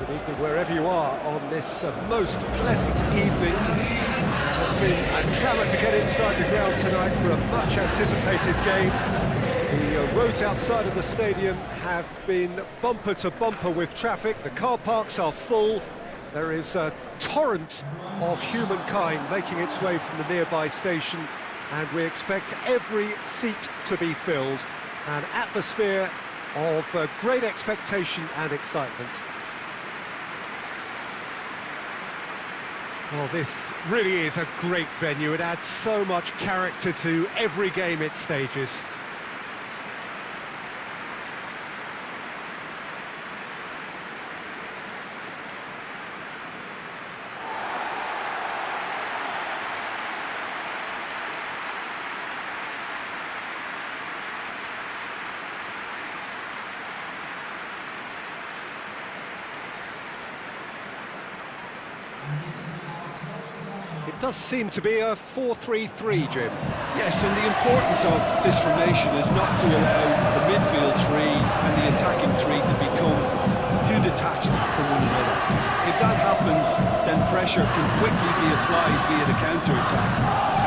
Good evening wherever you are on this most pleasant evening. It has been a clamour to get inside the ground tonight for a much anticipated game. The roads outside of the stadium have been bumper to bumper with traffic. The car parks are full. There is a torrent of humankind making its way from the nearby station, and we expect every seat to be filled. An atmosphere of great expectation and excitement. Well, this really is a great venue. It adds so much character to every game it stages. It does seem to be a 4-3-3, Jim. Yes, and the importance of this formation is not to allow the midfield three and the attacking three to become too detached from one another. If that happens, then pressure can quickly be applied via the counter-attack,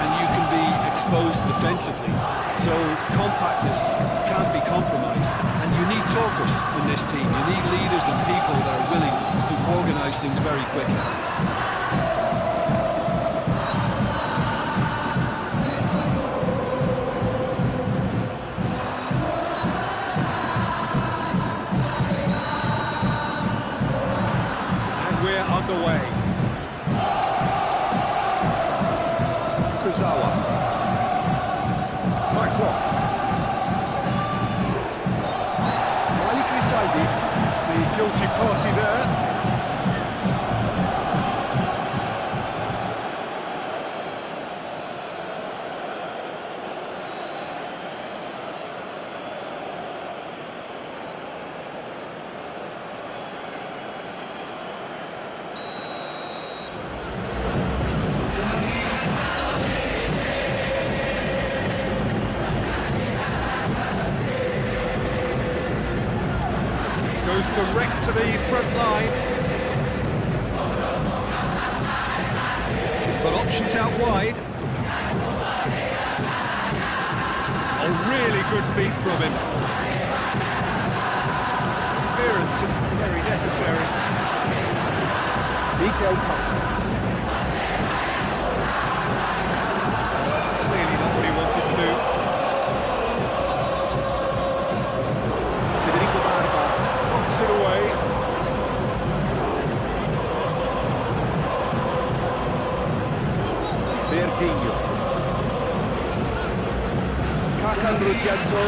and you can be exposed defensively. So compactness can't be compromised, and you need talkers in this team. You need leaders and people that are willing to organise things very quickly. Underway. Kuzawa. Marco. Malik Risaldi is the guilty party there. Goes direct to the front line. He's got options out wide. A really good feat from him. Clearance very necessary. Mikel Tata. That's clearly not what he wanted to do. It away. Verdinho. Kakan Ruggiento.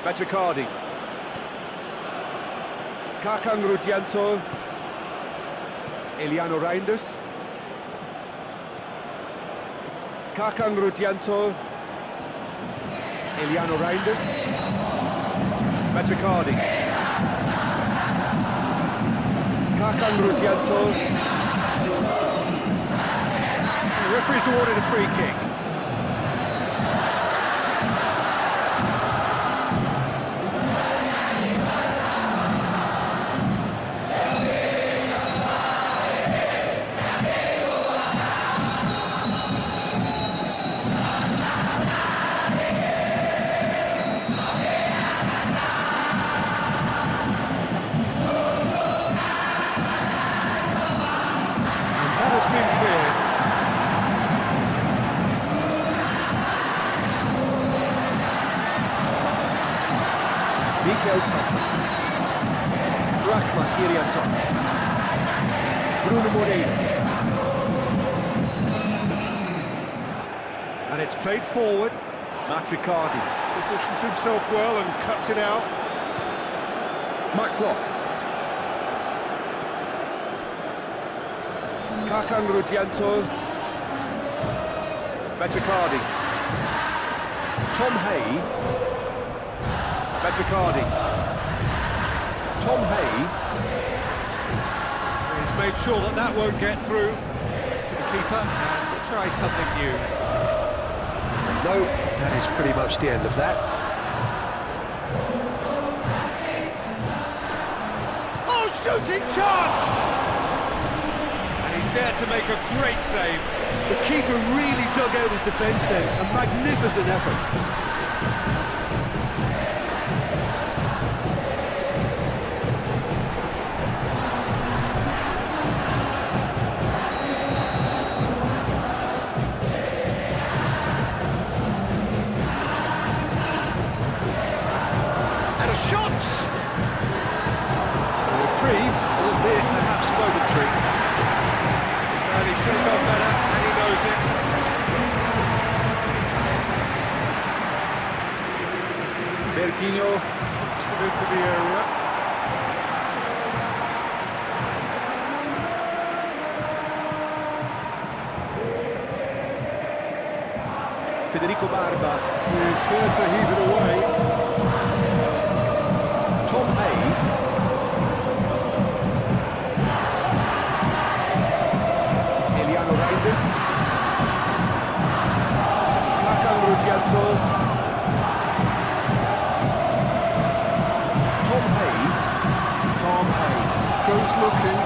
Metricardi. Kakan Ruggiento. Eliano Reinders. Kakan Ruggiento. Eliano Reinders. Metricardi. Kakan Ruggiento. The referee's awarded a free kick. Mikel Tata. Rahma Kiriato. Bruno Moreira. And it's played forward. Matricardi. Positions himself well and cuts it out. Mark Block. Kakan Ruggiento. Metricardi. Tom Hay. Metricardi. Tom Hay. He's made sure that that won't get through to the keeper and try something new. No, that is pretty much the end of that. shooting chance! And he's there to make a great save. The keeper really dug out his defence then, a magnificent effort. And a shot! Retrieved, albeit perhaps momentary. And he could have gone better, and he knows it. Berquinho Puts him into the area. Federico Barba. He's there to heave it away. Tom Hay. Eliano Reinders. Hakan Rudianto. Tom Hay. Goes looking,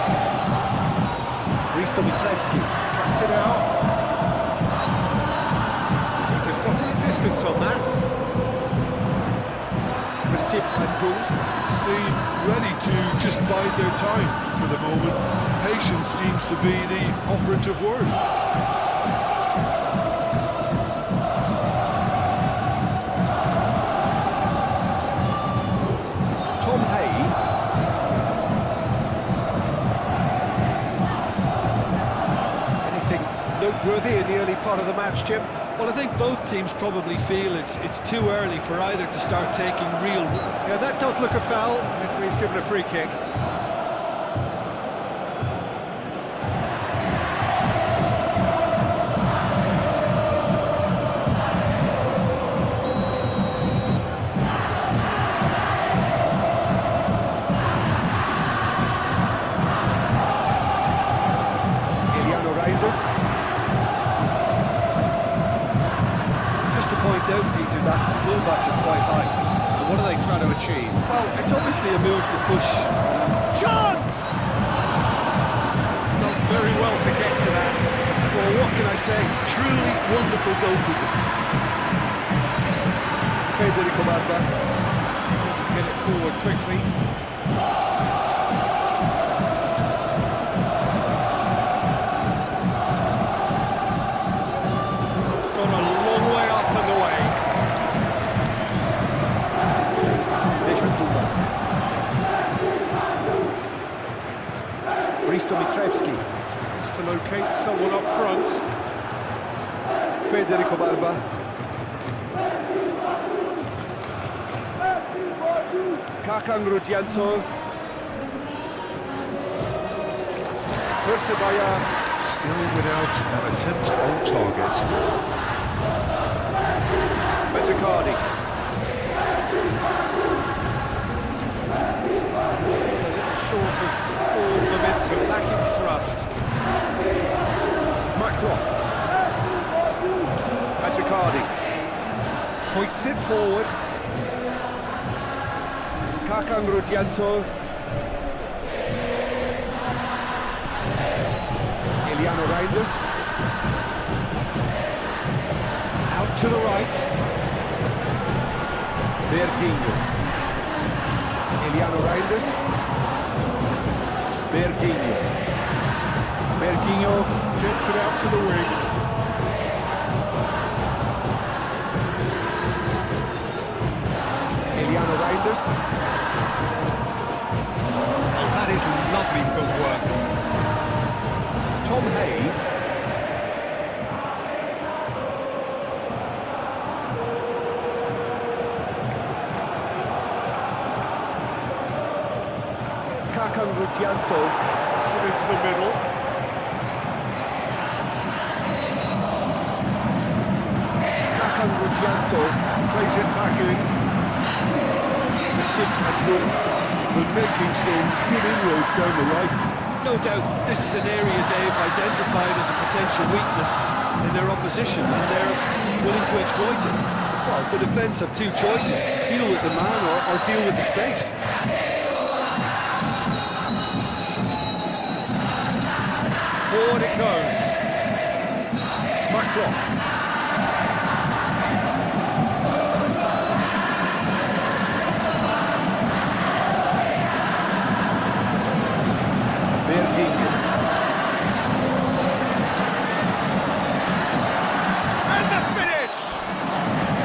Risto Mitrevski. cuts it out. He's got good distance on that. Persib Bandung. Seem ready to just bide their time for the moment. Patience seems to be the operative word. Tom Hay. Anything noteworthy in the early part of the match, Jim? Well, I think both teams probably feel it's too early for either to start taking real... Yeah, that does look a foul. Referee's given a free kick. Eliano Reinders. Just to point out, Peter, that the fullbacks are quite high. And what are they trying to achieve? Well, it's obviously a move to push. Chance! Not very well to get to that. Well, what can I say? Truly wonderful goalkeeping. Federico Barba. Tries to get it forward quickly. It's gone a long way up and away. Dejan Tubas. Risto Mitrevski. Tries to locate someone up front. Federico Barba. Hakan Rudianto. Persebaya. Still without an attempt on target. Metacardi. A little short of forward momentum, lacking thrust. Macron. Metacardi. Hoists it forward. Hakan Rudianto. Eliano Reinders. Out to the right. Berquinho. Eliano Reinders. Berquinho. Berquinho. Gets it out to the wing. Eliano Reinders. Oh, that is lovely footwork. Tom Hay. Hakan Rudianto. Puts it into the middle. Hakan Rudianto. Plays it back in. Persib Bandung. But making some good inroads down the right. No doubt this is an area they've identified as a potential weakness in their opposition, and they're willing to exploit it. Well, the defence have two choices: deal with the man or deal with the space. Forward it goes. Macron. BRI. And the finish!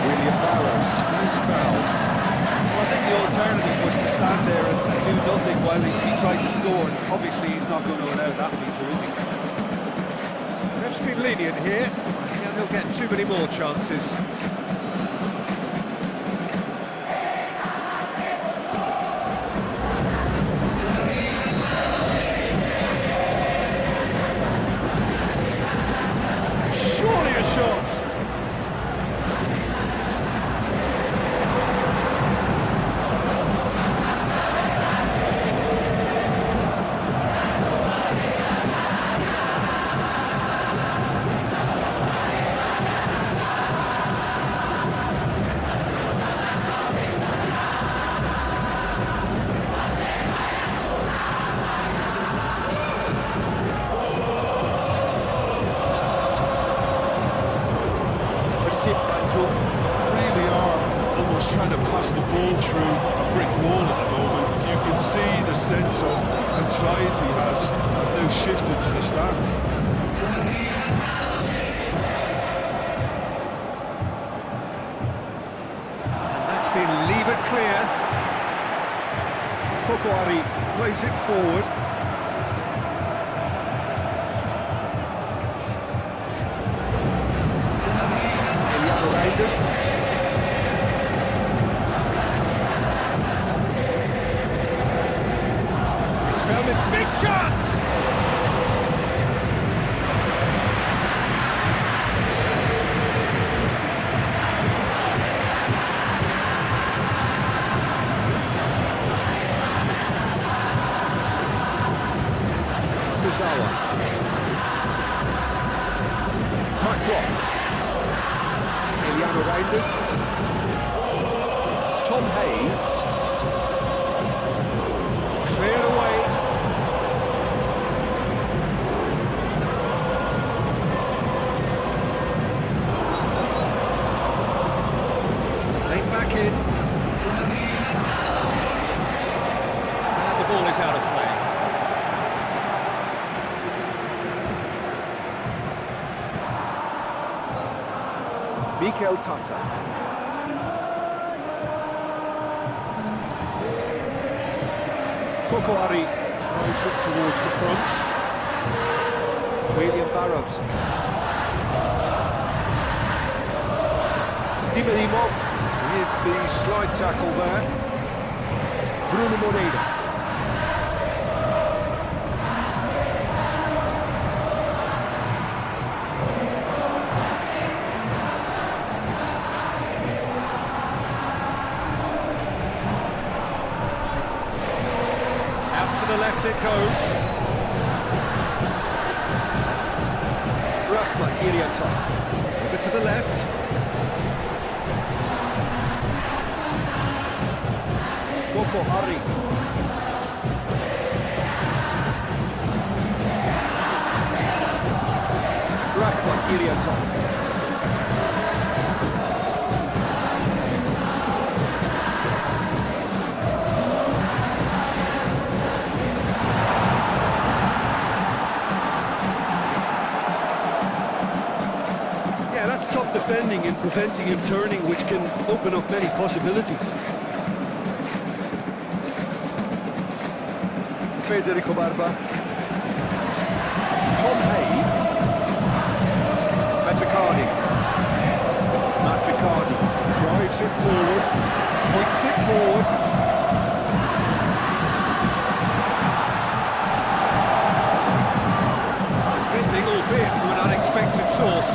William Barrows is fouled. Well, I think the alternative was to stand there and do nothing while he tried to score. Obviously, he's not going to allow that, Peter, is he? Ref's been lenient here. Yeah, they'll get too many more chances. Surely a shot! Persib Bandung really are almost trying to pass the ball through a brick wall at the moment. You can see the sense of anxiety has now shifted to the stands. And that's been leave it clear. Kokoari plays it forward. It's found its big chance! Kuzawa. Macron. Eliano Reinders. Tom Hay. Cleared away. Late back in. And the ball is out of play. Mikel Tata. Kokoari drives it towards the front. William Barrows. Dimedimo With the slide tackle there. Bruno Moreira. Out to the left it goes. Rahmat Irianta. Over to the left. Boko Hari. Rahmat Irianta. Yeah, that's Top defending and preventing him turning, which can open up many possibilities. Federico Barba. Tom Hay. Matricardi. drives it forward, hoists it forward. Defending, albeit from an unexpected source.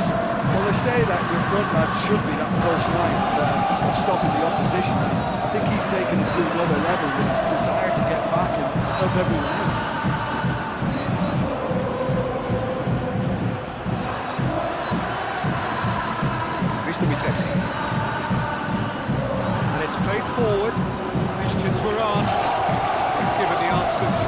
Well, they say that your front lads should be that first line of stopping the opposition. I think he's taken it to another level with his desire to get back and help everyone out. Mitrevski. And it's played forward. Questions were asked. He's given the answers.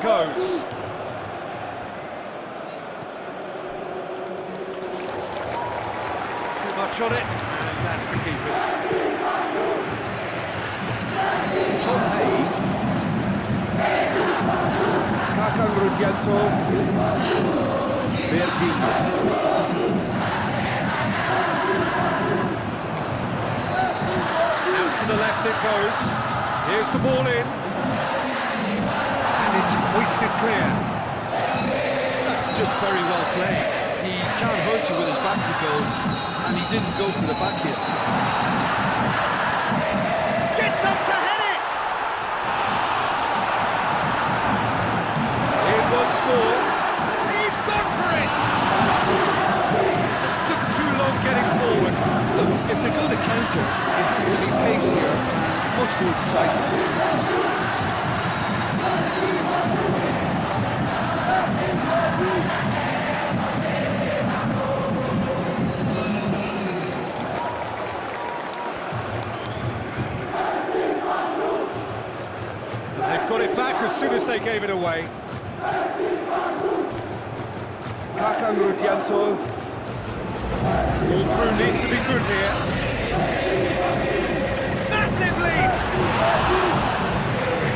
it goes. Too much on it, and that's the keeper's. Tom Hay. Kakan Rudianto. BRI. Out to the left it goes. Here's the ball in. And it's hoisted clear. That's just very well played. He can't hurt you with his back to goal, and he didn't go for the back heel. Gets up to head it! In once more. He's gone for it! Just took too long getting forward. Look, if they're going to counter, it has to be pacier and much more decisive. They've got it back as soon as they gave it away. Kakan Rudianto. All through needs to be good here. Massive lead!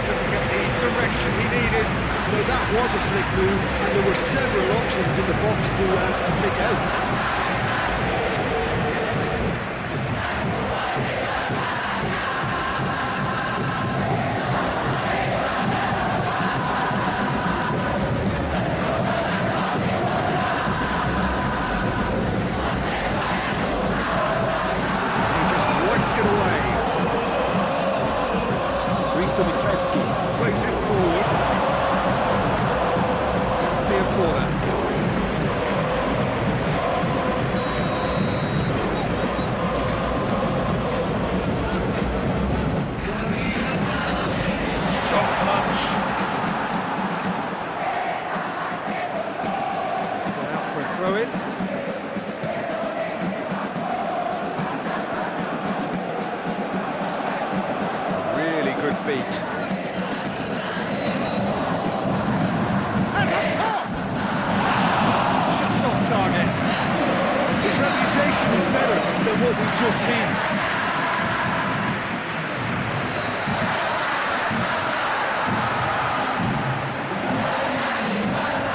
Couldn't get the direction he needed. Now that was a slick move, and there were several options in the box to pick out. Plays it forward. Be a corner. Strong punch. Gone out for a throw-in. Really good feet. His reputation is better than what we've just seen.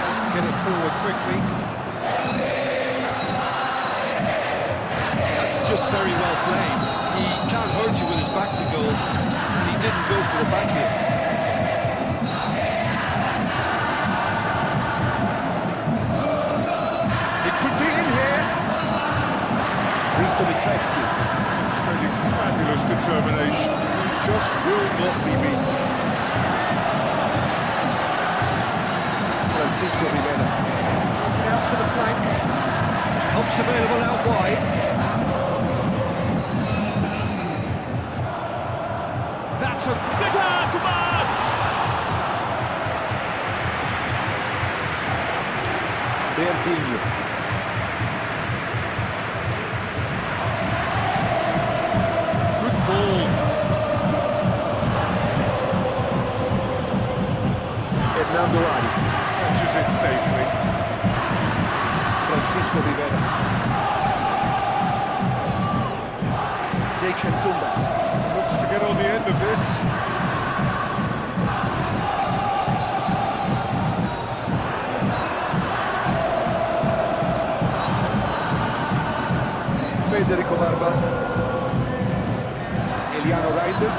Just to get it forward quickly. That's just very well played. He can't hurt you with his back to goal, and he didn't go for the back heel. Showing fabulous determination. Just will not be beaten. Francisco Rivera. Puts it out to the flank. Helps available out wide. That's a... Berdinho. Catches it safely. Francisco Rivera. Jason Tumbas. Looks to get on the end of this. Federico Barba. Eliano Reinders.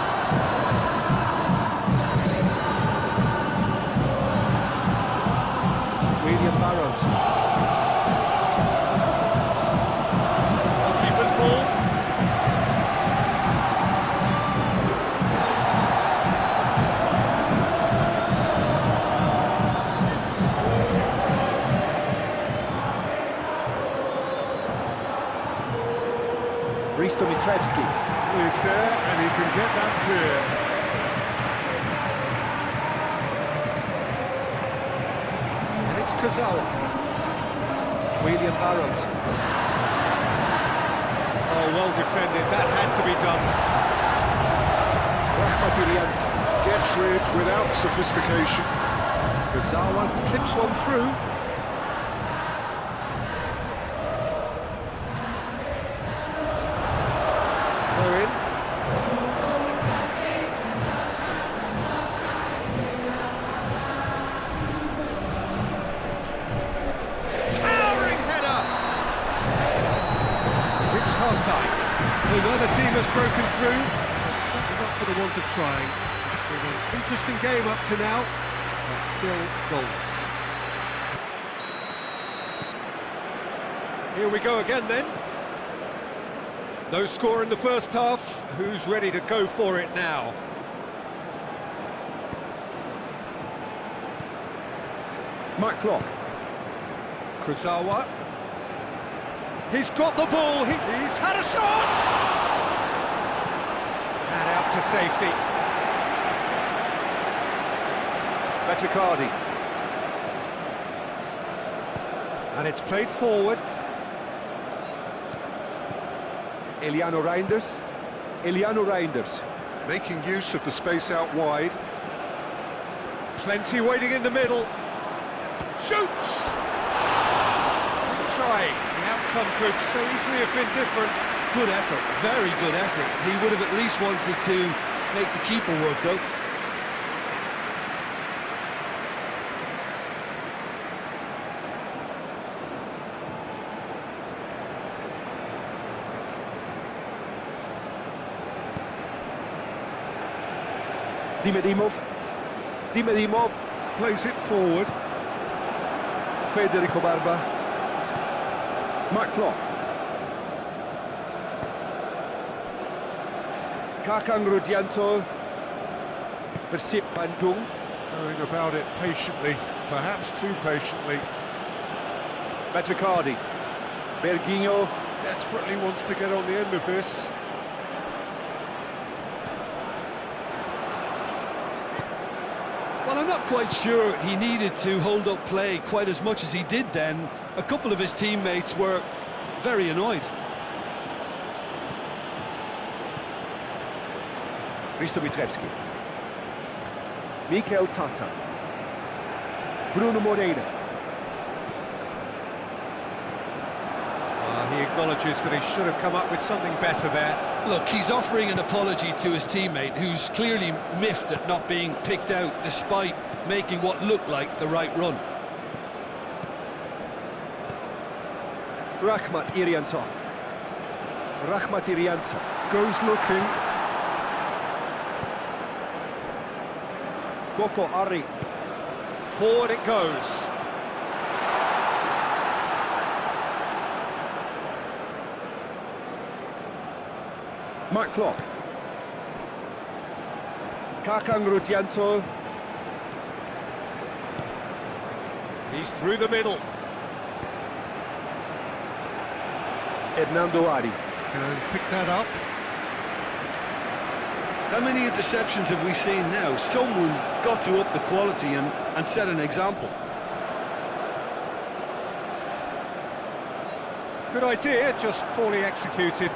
William Barrows. Keeper's ball. Risto Mitrevski. He's there and he can get that clear. Kazawa. William Barrows. Oh, well defended. That had to be done. Rahmat Irianza. Gets rid without sophistication. Kurzawa clips one through. Throw in. Towering header! Reached half-time. So another team has broken through. But certainly not for the want of trying. It's been an interesting game up to now. But still goals. Here we go again then. No score in the first half. Who's ready to go for it now? Mark Clock. Kurzawa. He's got the ball. He's had a shot! And out to safety. Metricardi. And it's played forward. Eliano Reinders. Eliano Reinders. Making use of the space out wide. Plenty waiting in the middle. Shoots! Trying. The outcome could so easily have been different. Good effort, very good effort. He would have at least wanted to make the keeper work though. Dimedimov Plays it forward. Federico Barba. Mark Clock. Kakang Rudianto. Persib Bandung. Going about it patiently, perhaps too patiently. Metricardi. Berginho. Desperately wants to get on the end of this. Well, I'm not quite sure he needed to hold up play quite as much as he did then. A couple of his teammates were very annoyed. Risto Mitrevski. Mikel Tata. Bruno Moreira. He acknowledges that he should have come up with something better there. Look, he's offering an apology to his teammate, who's clearly miffed at not being picked out despite making what looked like the right run. Rahmat Irianto. Rahmat Irianto. Goes looking. Koko Ari. Forward it goes. Mark Clock. Kakang Rudianto. He's through the middle. Hernando Ari. Can pick that up. How many interceptions have we seen now? Someone's got to up the quality and set an example. Good idea, just poorly executed.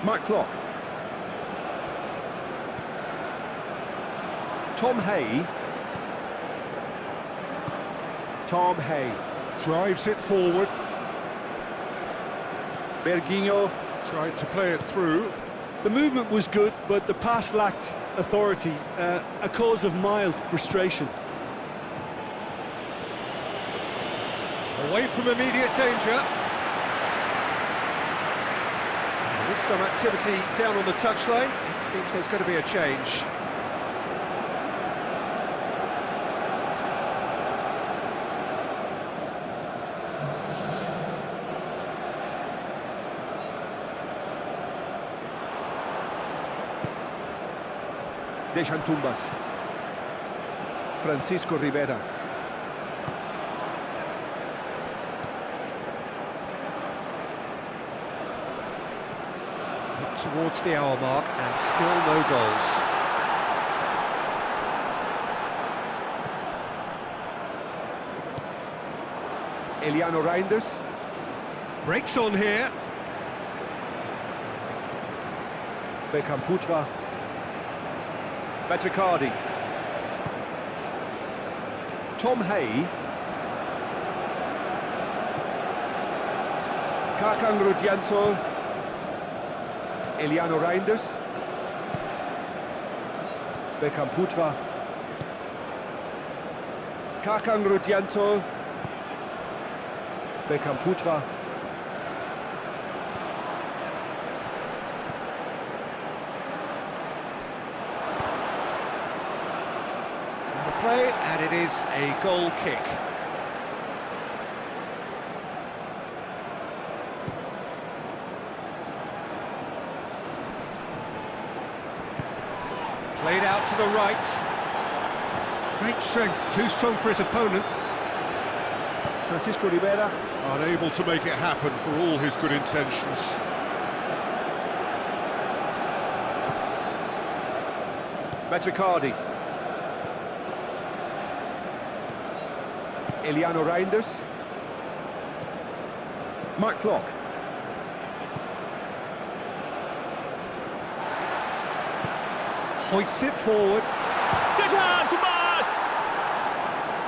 Mark Clock. Tom Hay. Tom Hay. Drives it forward. Berginho. Tried to play it through. The movement was good, but the pass lacked authority, a cause of mild frustration. Away from immediate danger. There's some activity down on the touchline. It seems there's going to be a change. Dejan Tumbas. Francisco Rivera. Up towards the hour mark and still no goals. Eliano Reinders. Breaks on here. Beckham Putra. Metricardi. Tom Hay. Kakang Rudianto. Eliano Reinders. Beckham Putra. Kakang Rudianto. Beckham Putra. Play, and it is a goal kick. Played out to the right. Great strength, too strong for his opponent. Francisco Rivera. Unable to make it happen for all his good intentions. Metricardi. Eliano Reinders. Mark Klock. Hoists it forward.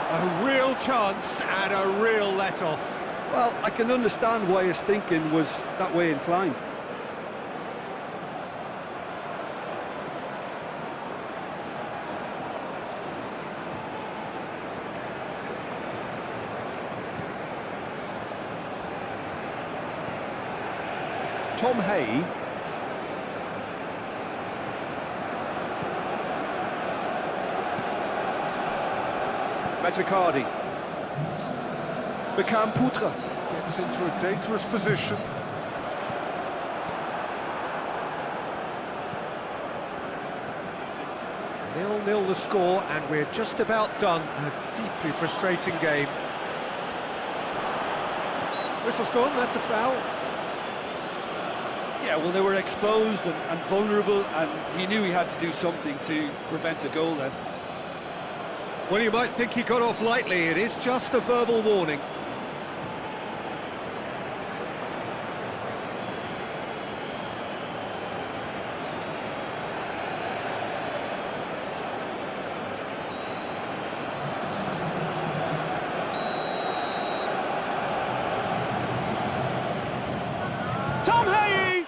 A real chance and a real let-off. Well, I can understand why his thinking was that way inclined. Tom Hay. Metricardi. Beckham Putra. Gets into a dangerous position. Nil-nil the score, and we're just about done. A deeply frustrating game. Whistle's gone, that's a foul. Yeah, well, they were exposed and vulnerable, and he knew he had to do something to prevent a goal then. Well, you might think he got off lightly. It is just a verbal warning. Tom Hay!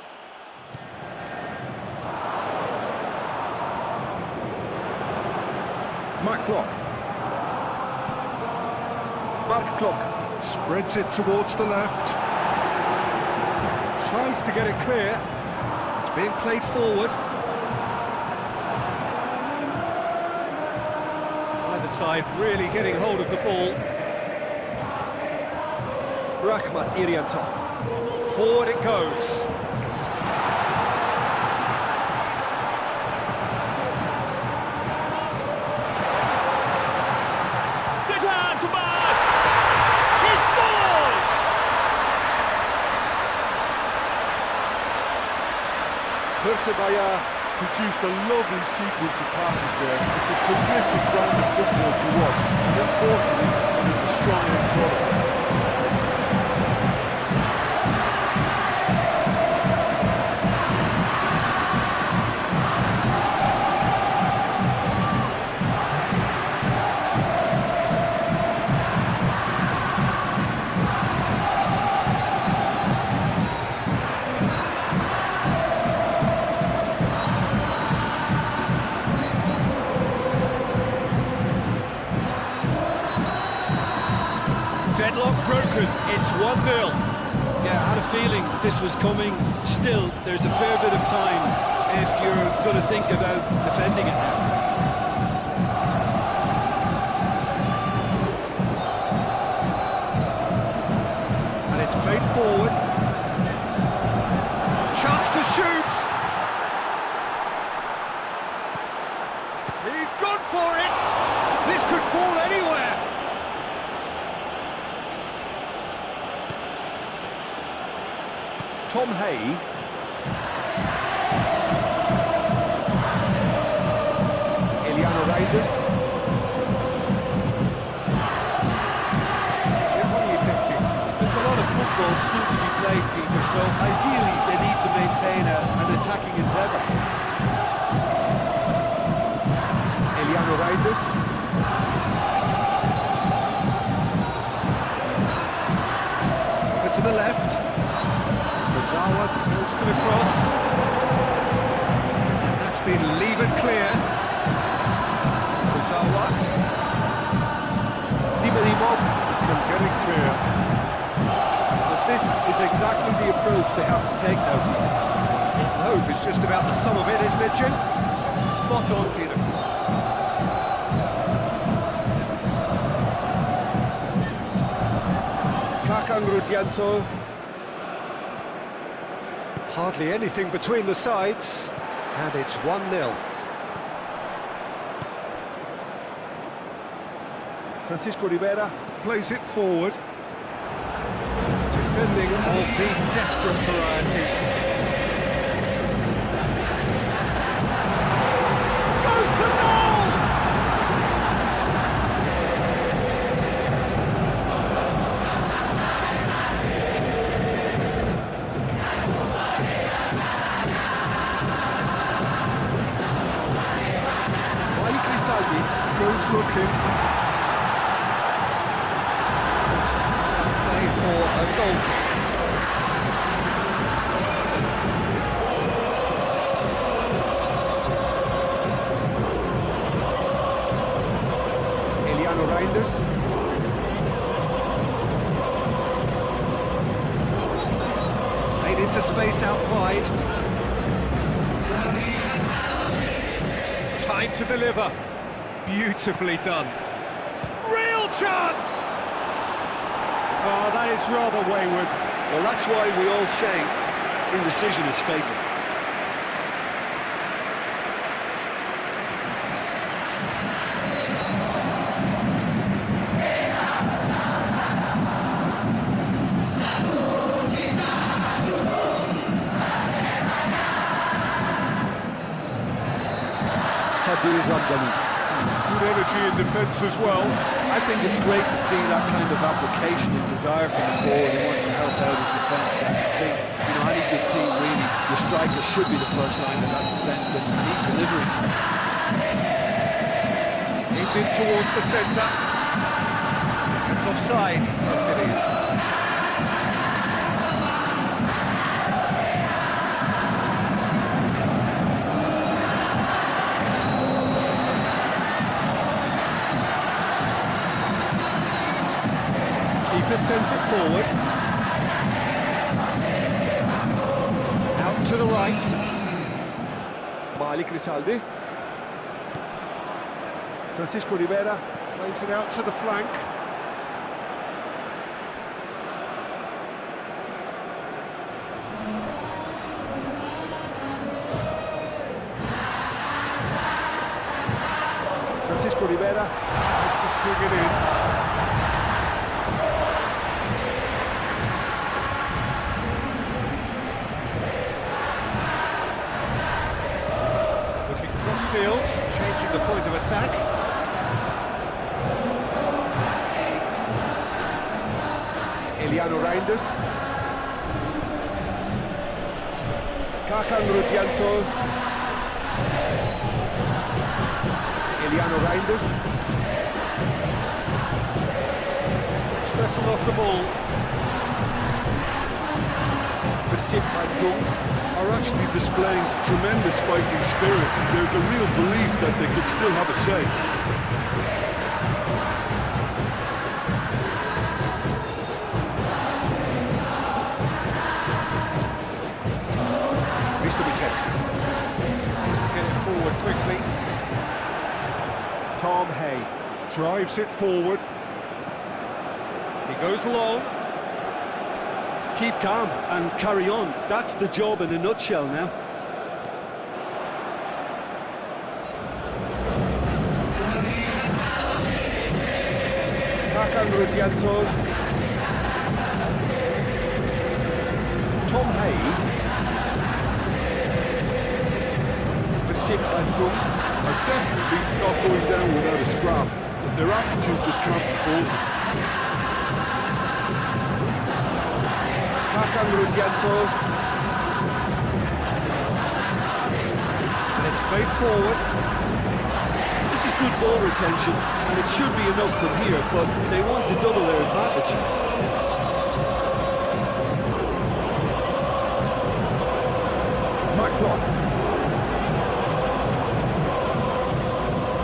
Mark Klock. Mark Klock. Spreads it towards the left. Tries to get it clear. It's being played forward. Either side really getting hold of the ball. Rahmat Irianto. Forward it goes. Persebaya produced a lovely sequence of passes there. It's a terrific brand of football to watch, and importantly, it's a strong end product. Deadlock broken, it's 1-0. Yeah, I had a feeling this was coming. Still, there's a fair bit of time if you're going to think about defending it now. And it's played forward. Chance to shoot. He's gone for it. This could fall anywhere. Tom Hay. Eliano Reinders. Jim, what are you thinking? There's a lot of football still to be played, Peter, so ideally they need to maintain an attacking endeavour. Eliano Reinders. Howard goes for the cross. And that's been levered clear. Persebaya. Can get it clear. But this is exactly the approach they have to take now, Peter. Hope is just about the sum of it, isn't it, Jim? Spot on, Peter. Rudianto. Hardly anything between the sides, and it's 1-0. Francisco Rivera. Plays it forward. Defending of the desperate variety. Goes for goal! Goes looking. Play for a goal kick. Eliano Reinders. Made into space out wide. Time to deliver. Beautifully done. Real chance! Oh, that is rather wayward. Well, that's why we all say indecision is fatal. Good energy in defence as well. I think it's great to see that kind of application and desire from the forward who wants to help out his defence. And I think, you know, any good team really, your striker should be the first line of that defence, and he's delivering. Aimed in towards the centre. It's offside. Yes, it is. Keeper sends it forward. Out to the right. Malik Risaldi. Francisco Rivera. Plays it out to the flank. Francisco Rivera. Tries to swing it in. Field, changing the point of attack. Eliano Reinders. Kakan Rudianto. Eliano Reinders. It's wrestled off the ball. Persib Bandung are actually displaying tremendous fighting spirit. There's a real belief that they could still have a say. Mr. Vitebski. Needs to get it forward quickly. Tom Hay. Drives it forward. He goes long. Keep calm and carry on. That's the job in a nutshell now. Kakan Rudianto. Tom Hay. Persib Bandung. Are definitely not going down without a scrap, but their attitude just can't be faulted. Kakan Rudianto. And it's played forward. This is good ball retention, and it should be enough from here, but they want to double their advantage. clock.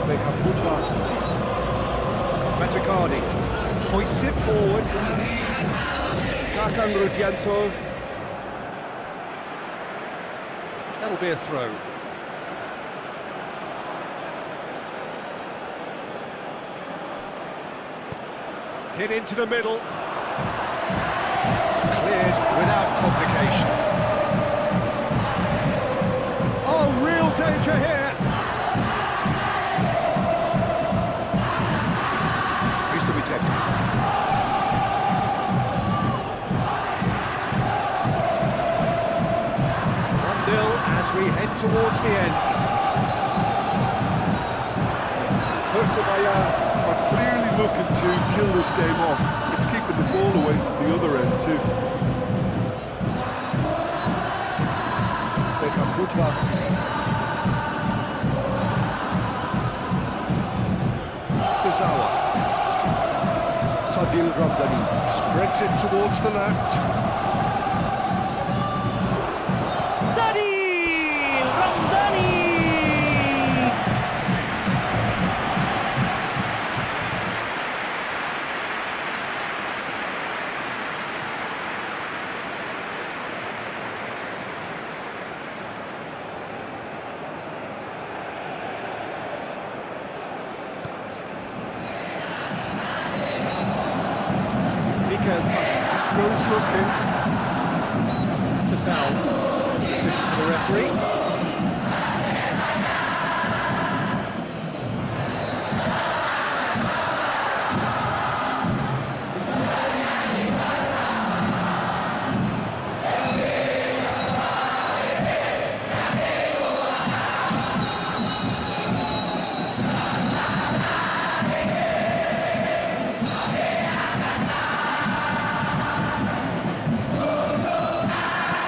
Bekaputra. Matricardi hoists it forward. Kakang Rudianto. That'll be a throw. Hit into the middle. Cleared without complication. Oh, real danger here. Istubitevski. 1-0 as we head towards the end. Persebaya are clearly looking to kill this game off. It's keeping the ball away from the other end too. Bekaputra. Kurzawa. Sadil Ramdani spreads it towards the left. Sadil Ramdani! Goes looking. It's a foul. Decision for the referee.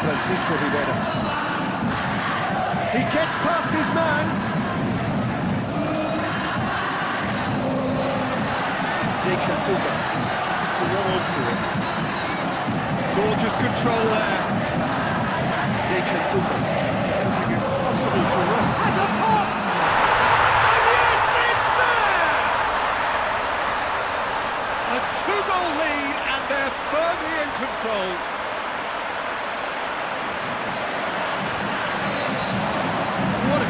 Francisco Rivera. He gets past his man. Dejan Dugas to run onto it. Gorgeous control there. Dejan Dugas. Anything impossible to run. Has a pop! And yes, it's there! A two-goal lead and they're firmly in control.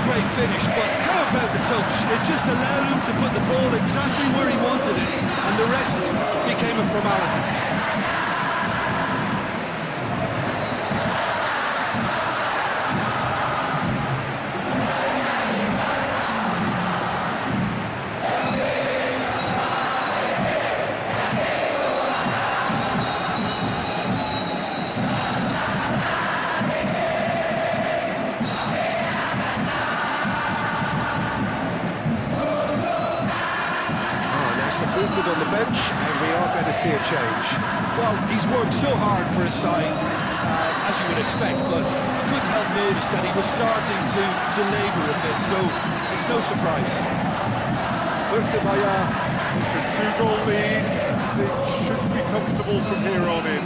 Great finish, but how about the touch? It just allowed him to put the ball exactly where he wanted it, and the rest became a formality. Movement on the bench, and we are going to see a change. Well, he's worked so hard for his side, as you would expect, but couldn't help notice that he was starting to labour a bit, so it's no surprise. Persebaya The two-goal lead. They should be comfortable from here on in.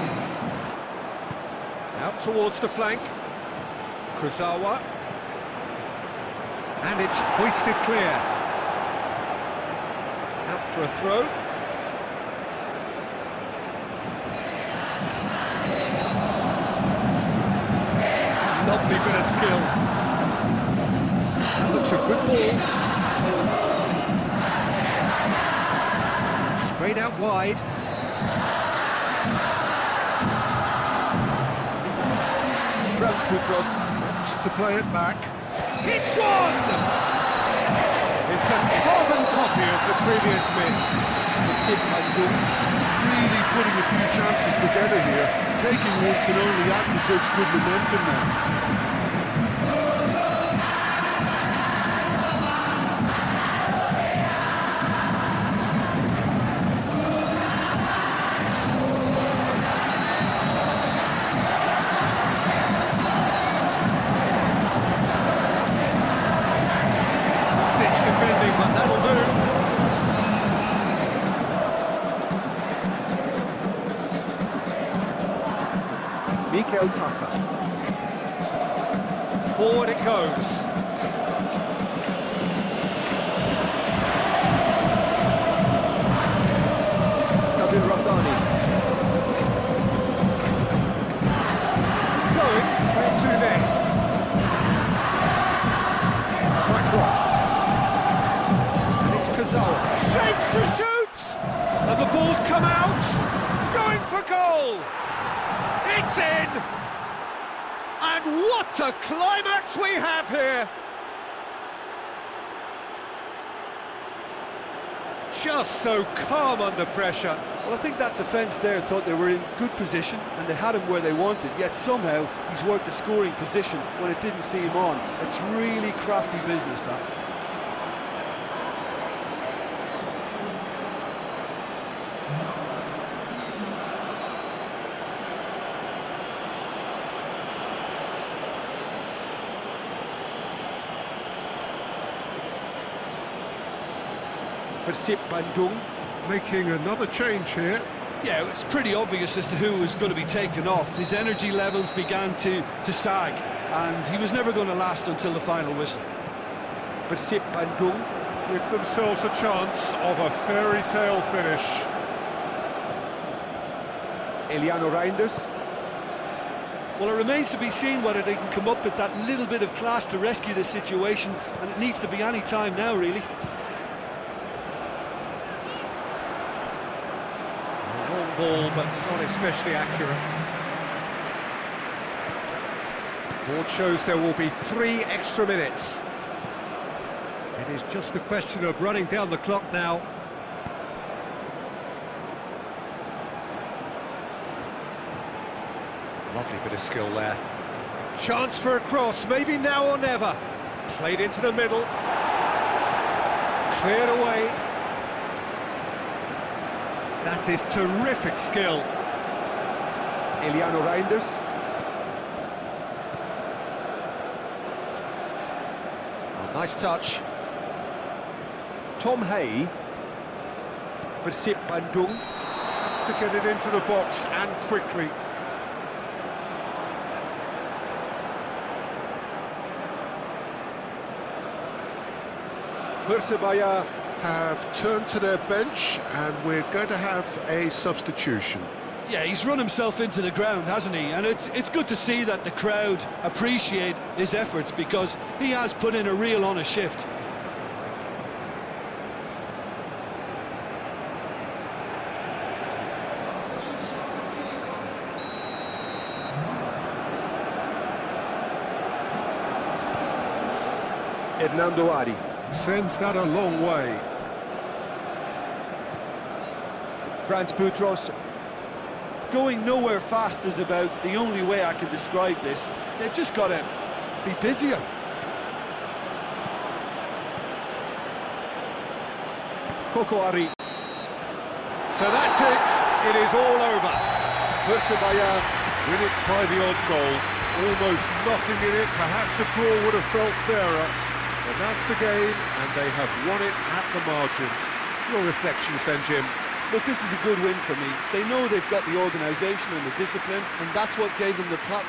out towards the flank. Kurzawa. And it's hoisted clear. Out for a throw. Lovely bit of skill. That looks a good ball. Sprayed out wide. Putros wants to play it back. It's one! It's a carbon copy of the previous miss. Persib Bandung really putting a few chances together here. Taking one can only add to such good momentum now. Defending, but that'll do. Mikel Tata. Forward it goes. Sadil Ramdani. Still going. Where to next? Quackwa. And it's Kazawa. Shapes to shoot! And the ball's come out. Going for goal. It's in. And what a climax we have here! Just so calm under pressure. Well, I think that defence there thought they were in good position and they had him where they wanted, yet somehow he's worked the scoring position when it didn't see him on. It's really crafty business, that. Persib Bandung making another change here. Yeah, it's pretty obvious as to who was going to be taken off. His energy levels began to sag, and he was never going to last until the final whistle. Persib Bandung Give themselves a chance of a fairy tale finish. Eliano Reinders. Well, it remains to be seen whether they can come up with that little bit of class to rescue this situation, and it needs to be any time now, really. Long ball, but not especially accurate. Board shows there will be 3 extra minutes. It is just a question of running down the clock now. Lovely bit of skill there. Chance for a cross, maybe now or never. Played into the middle. Cleared away. That is terrific skill. Eliano Reinders. Oh, nice touch. Tom Hay. Persib Bandung. Have to get it into the box and quickly. Persebaya have turned to their bench and we're going to have a substitution. Yeah, he's run himself into the ground, hasn't he? And it's good to see that the crowd appreciate his efforts, because he has put in a real honest shift. Hernando Ari. Sends that a long way. Franz Boutros. Going nowhere fast is about the only way I can describe this. They've just got to be busier. Coco Ari. So that's it. It is all over. Persebaya win it by the odd goal. Almost nothing in it. Perhaps a draw would have felt fairer. But that's the game, and they have won it at the margin. Your reflections then, Jim? Look, this is a good win for me. They know they've got the organisation and the discipline, and that's what gave them the platform